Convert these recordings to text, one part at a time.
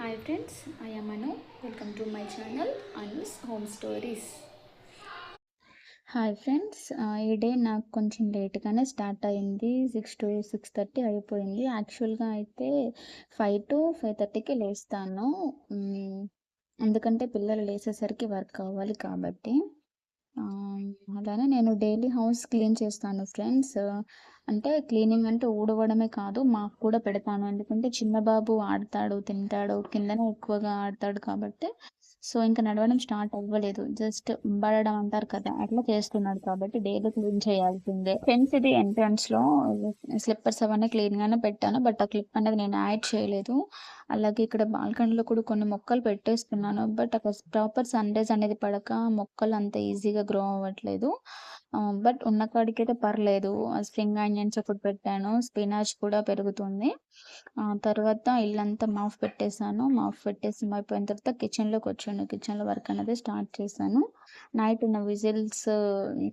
Hi friends, I am Anu. Welcome to my channel Anu's Home Stories. Hi friends, ఈ day నాకు కొంచెం లేట్గానే start అయింది. 6 to 6:30 అయిపోయింది. యాక్చువల్గా అయితే 5 to 5:30కి లేస్తాను. ఎందుకంటే పిల్లలు లేచేసరికి వర్క్ అవ్వాలి కాబట్టి. అలానే నేను డైలీ హౌస్ క్లీన్ చేస్తాను ఫ్రెండ్స్. అంటే క్లీనింగ్ అంటే ఊడవడమే కాదు, మాకు కూడా పెడతాను. ఎందుకంటే చిన్న బాబు ఆడతాడు, తింటాడు, కిందనే ఎక్కువగా ఆడతాడు కాబట్టి. సో ఇంకా నడవడం స్టార్ట్ అవ్వలేదు, జస్ట్ బడడం అంటారు కదా, అట్లా చేస్తున్నాడు కాబట్టి డైలీ క్లీన్ చేయాల్సిందే ఫ్రెండ్స్. ఇది ఎంట్రన్స్ లో స్లిప్పర్స్ అవన్నీ క్లీన్ గానే పెట్టాను, బట్ ఆ క్లిప్ అనేది నేను యాడ్ చేయలేదు. అలాగే ఇక్కడ బాల్కనీలో కూడా కొన్ని మొక్కలు పెట్టేస్తున్నాను, బట్ అక్కడ ప్రాపర్ సన్ రైజ్ అనేది పడక మొక్కలు అంత ఈజీగా గ్రో అవ్వట్లేదు. బట్ ఉన్న కాడికైతే పర్లేదు. స్ప్రింగ్ ఆనియన్స్ ఒకటి పెట్టాను, స్పినాచ్ కూడా పెరుగుతుంది. తర్వాత ఇల్లంతా మాఫ్ పెట్టేశాను. మాఫ్ పెట్టేసి అయిపోయిన తర్వాత కిచెన్లోకి వచ్చాను. కిచెన్లో వర్క్ అనేది స్టార్ట్ చేశాను. నైట్ ఉన్న విజిల్స్,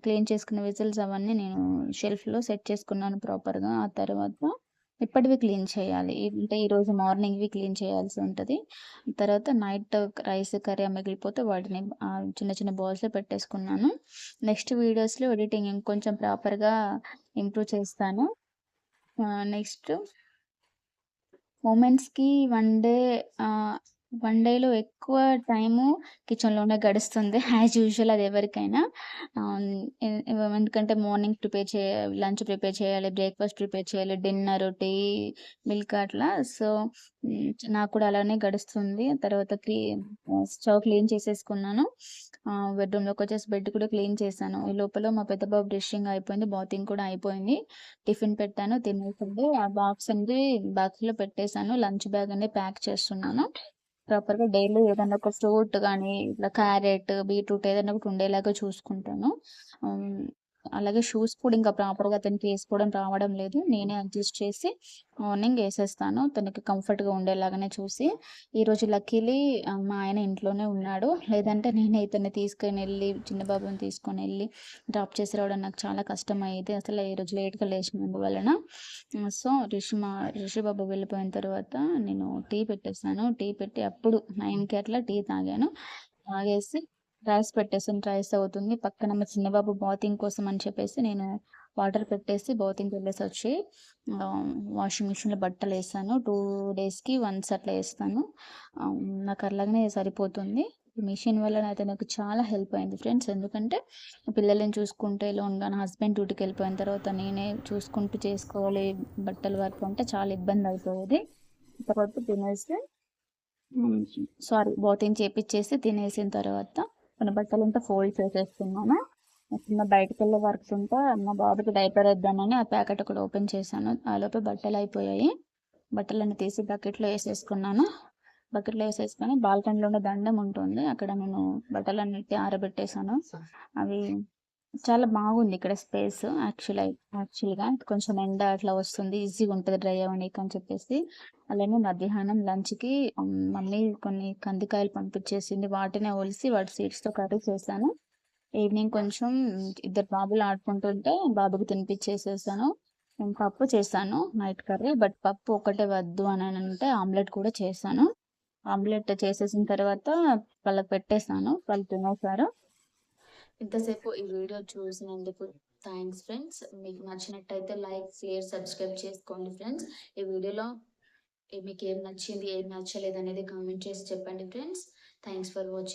క్లీన్ చేసుకున్న విజిల్స్ అవన్నీ నేను షెల్ఫ్లో సెట్ చేసుకున్నాను ప్రాపర్గా. ఆ తర్వాత ఇప్పటివి క్లీన్ చేయాలి, అంటే ఈరోజు మార్నింగ్వి క్లీన్ చేయాల్సి ఉంటుంది. తర్వాత నైట్ రైస్ కర్రీ మిగిలిపోతే వాటిని చిన్న చిన్న బాల్స్లో పెట్టేసుకున్నాను. నెక్స్ట్ వీడియోస్లో ఎడిటింగ్ ఇంకొంచెం ప్రాపర్గా ఇంప్రూవ్ చేస్తాను. నెక్స్ట్ ఉమెన్స్కి వన్ డేలో ఎక్కువ టైము కిచెన్లోనే గడుస్తుంది యాజ్ యూజువల్, అది ఎవరికైనా. ఎందుకంటే మార్నింగ్ లంచ్ ప్రిపేర్ చేయాలి, బ్రేక్ఫాస్ట్ ప్రిపేర్ చేయాలి, డిన్నర్, టీ, మిల్క్ అట్లా. సో నాకు కూడా అలానే గడుస్తుంది. తర్వాత స్టవ్ క్లీన్ చేసేసుకున్నాను. బెడ్రూమ్లోకి వచ్చేసి బెడ్ కూడా క్లీన్ చేశాను. ఈ లోపల మా పెద్ద బాబు బ్రషింగ్ అయిపోయింది, బాతింగ్ కూడా అయిపోయింది. టిఫిన్ పెట్టాను, తినేసింది. ఆ బాక్స్ అనేది బాక్స్లో పెట్టేశాను. లంచ్ బ్యాగ్ అనేది ప్యాక్ చేస్తున్నాను. ప్రాపర్గా డైలీ ఏదైనా ఒక ఫ్రూట్ కానీ, ఇట్లా క్యారెట్, బీట్రూట్ ఏదైనా ఒకటి ఉండేలాగా చూసుకుంటాను. అలాగే షూస్ కూడా ఇంకా ప్రాపర్గా అతనికి వేసుకోవడం రావడం లేదు, నేనే అడ్జస్ట్ చేసి మార్నింగ్ వేసేస్తాను, తనకి కంఫర్ట్గా ఉండేలాగానే చూసి. ఈరోజు లక్కీలీ మా ఆయన ఇంట్లోనే ఉన్నాడు, లేదంటే నేనే ఇతన్ని తీసుకొని వెళ్ళి, చిన్న బాబుని తీసుకొని వెళ్ళి డ్రాప్ చేసి రావడం నాకు చాలా కష్టం అయ్యేది అసలు. ఈరోజు లేట్గా లేచినందువలన. సో రిషి బాబు వెళ్ళిపోయిన తర్వాత నేను టీ పెట్టేసాను. టీ పెట్టి అప్పుడు 9కి అట్లా టీ తాగాను. తాగేసి రైస్ పెట్టేసాను, రైస్ అవుతుంది. పక్కన మా చిన్న బాబు బాతింగ్ కోసం అని చెప్పేసి నేను వాటర్ పెట్టేసి బాతింగ్కి వెళ్ళేసి వచ్చి వాషింగ్ మిషన్లో బట్టలు వేసాను. 2 డేస్కి వన్స్ అట్లా వేస్తాను. నాకు అలాగనే సరిపోతుంది. మిషన్ వల్ల అయితే నాకు చాలా హెల్ప్ అయింది ఫ్రెండ్స్. ఎందుకంటే పిల్లల్ని చూసుకుంటే లోన్గా, నా హస్బెండ్ డ్యూటీకి వెళ్ళిపోయిన తర్వాత నేనే చూసుకుంటూ చేసుకోవాలి బట్టల వర్క్, అంటే చాలా ఇబ్బంది అయిపోయేది. తర్వాత తినేసి బాతింగ్ చేపిచ్చేసి తినేసిన తర్వాత కొన్ని బట్టలంతా ఫోల్డ్ చేసేస్తున్నాను. చిన్న బయటకు వెళ్ళే వర్క్స్ ఉంటే మా బాబుకి డైపర్ వేద్దామని ఆ ప్యాకెట్ ఒకటి ఓపెన్ చేశాను. ఆ లోపల బట్టలు అయిపోయాయి. బట్టలన్నీ తీసి బకెట్లో వేసేసుకున్నాను. బకెట్లో వేసేసుకొని బాల్కనీలో ఉన్న దండం ఉంటుంది, అక్కడ నేను బట్టలన్నిటి ఆరబెట్టేశాను. అవి చాలా బాగుంది ఇక్కడ స్పేస్. యాక్చువల్గా కొంచెం ఎండ అట్లా వస్తుంది, ఈజీగా ఉంటుంది డ్రై అవ్వనీకి అని చెప్పేసి. అలానే మధ్యాహ్నం లంచ్కి మమ్మీ కొన్ని కందికాయలు పంపించేసింది, వాటినే ఒలిసి వాటి సీడ్స్తో కర్రీ చేశాను. ఈవినింగ్ కొంచెం ఇద్దరు బాబులు ఆడుకుంటుంటే బాబుకి తినిపించేసేసాను. నేను పప్పు చేశాను నైట్ కర్రీ, బట్ పప్పు ఒకటే వద్దు అని అంటే ఆమ్లెట్ కూడా చేశాను. ఆమ్లెట్ చేసేసిన తర్వాత వాళ్ళకి పెట్టేశాను, వాళ్ళు తినేశారు. ఇంతసేపు ఈ వీడియో చూసినందుకు థ్యాంక్స్ ఫ్రెండ్స్. మీకు నచ్చినట్టయితే లైక్, షేర్, సబ్స్క్రైబ్ చేసుకోండి ఫ్రెండ్స్. ఈ వీడియోలో మీకు ఏం నచ్చింది, ఏం నచ్చలేదు అనేది కామెంట్ చేసి చెప్పండి ఫ్రెండ్స్. Thanks for watching.